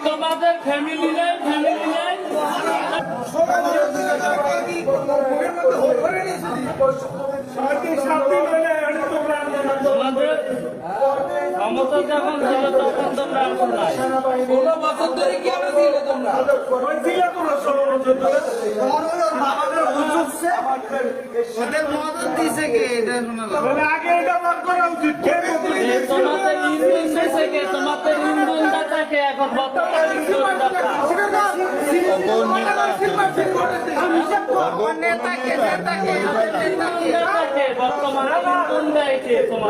তোমাদের ফ্যামিলি নাই তোমাদের ক্ষমতা যখন ছিল তখন তোমরা আসো নাই। 16 বছর ধরে কি আমরা ছিলে তোমরা? ওদের মদত দিছে কে এটা শোনা যাবে। তোমাদের ইন্ধন দিছে কে? তোমাদের ইন্ধনটা থাকে এখন বর্তমান ইন্ধনটা নেতাকে থাকে বর্তমানে ইন্ধন দেয় কে তোমার?